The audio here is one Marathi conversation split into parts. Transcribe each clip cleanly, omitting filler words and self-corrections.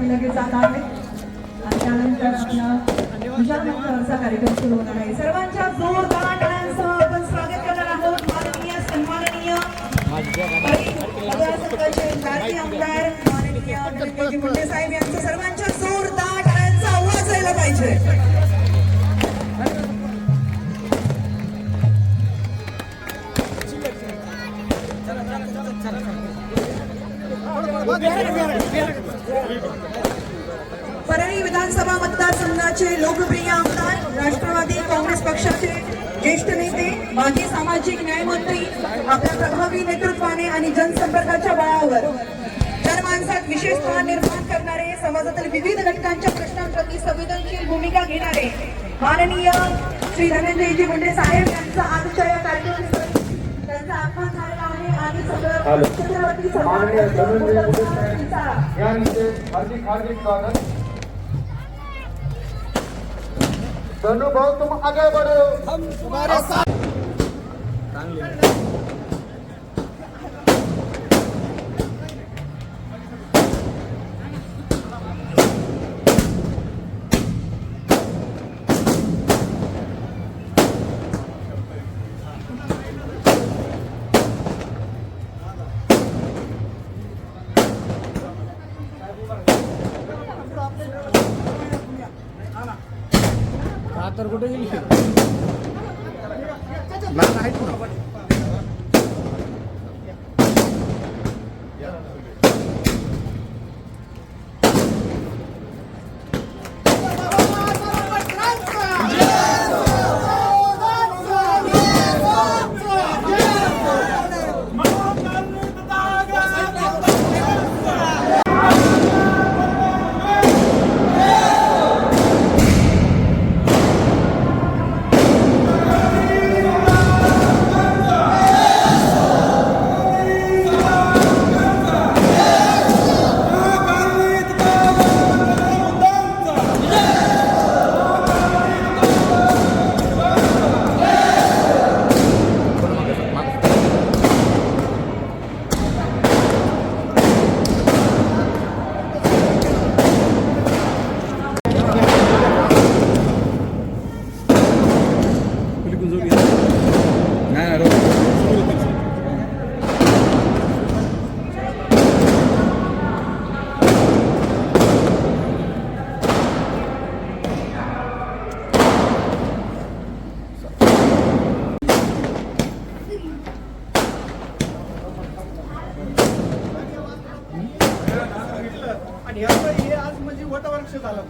आम्ही लगेच जात आहे आणि त्यानंतर आपला विचारमंचाचा कार्यक्रम सुरू होणार आहे। सर्वांच्या जोरदार टाळ्यांसह आपण स्वागत करणार आहोत माननीय सन्माननीय लाडके आमदार माननीय धनंजयजी मुंडे साहेब यांचं सर्वांच्या जोरदार टाळ्यांचा आवाज यायला पाहिजे। परळी विधानसभा मतदारसंघाचे लोकप्रिय आमदार, राष्ट्रवादी काँग्रेस पक्षाचे ज्येष्ठ नेते, माजी सामाजिक न्याय मंत्री, आपल्या प्रभावी नेतृत्वाने आणि जनसंपर्काच्या बळावर जनमानसात विशेष स्थान निर्माण करणारे, समाजातील विविध घटकांच्या प्रश्नांप्रती संवेदनशील भूमिका घेणारे माननीय श्री धनंजयजी मुंडे साहेब यांचा आजच्या या कार्यक्रमासाठी त्यांचा आगमन झालेला आहे आणि सगळं छत्रपती हार्दिक हार्दिक स्वागत। दोनों भाव तुम आगे बढ़ो, हम तुम्हारे साथ। तर कुठे गेली आज म्हणजे वटवृक्ष झाला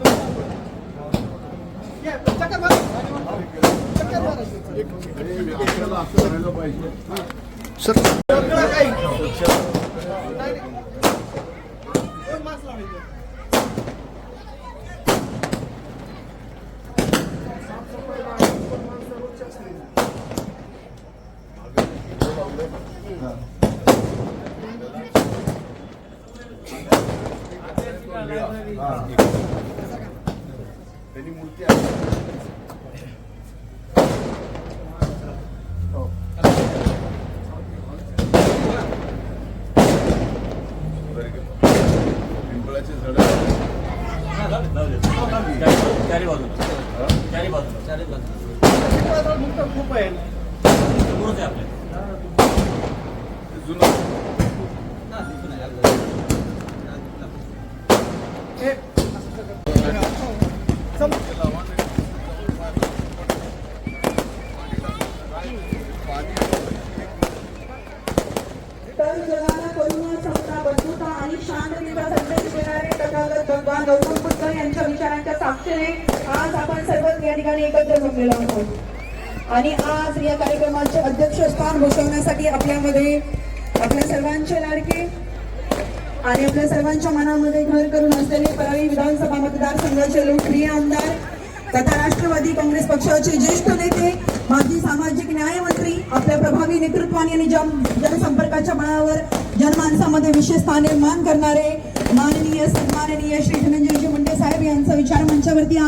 त्यांनी मूर्ती पिंपळाचे झाड चारी बाजू खूप आहे जुनं गौतम बुद्ध यांच्या विचारांच्या साक्षीने आज आपण सर्वच या ठिकाणी एकत्र जमलेलो आहोत आणि आज या कार्यक्रमाचे अध्यक्षस्थान भूषवण्यासाठी आपल्यामध्ये आपल्या सर्वांचे लाडके आणि आपल्या सर्वांच्या मनामध्ये घर करून असलेले परळी विधानसभा मतदारसंघाचे लोकप्रिय आमदार तथा राष्ट्रवादी काँग्रेस पक्षाचे ज्येष्ठ नेते, माजी सामाजिक न्याय मंत्री, आपल्या प्रभावी नेतृत्वाने आणि जनसंपर्काच्या बळावर जनमानसामध्ये विशेष स्थान निर्माण करणारे माननीय सन्माननीय श्री धनंजयजी मुंडे साहेब यांचा विचार मंचावरती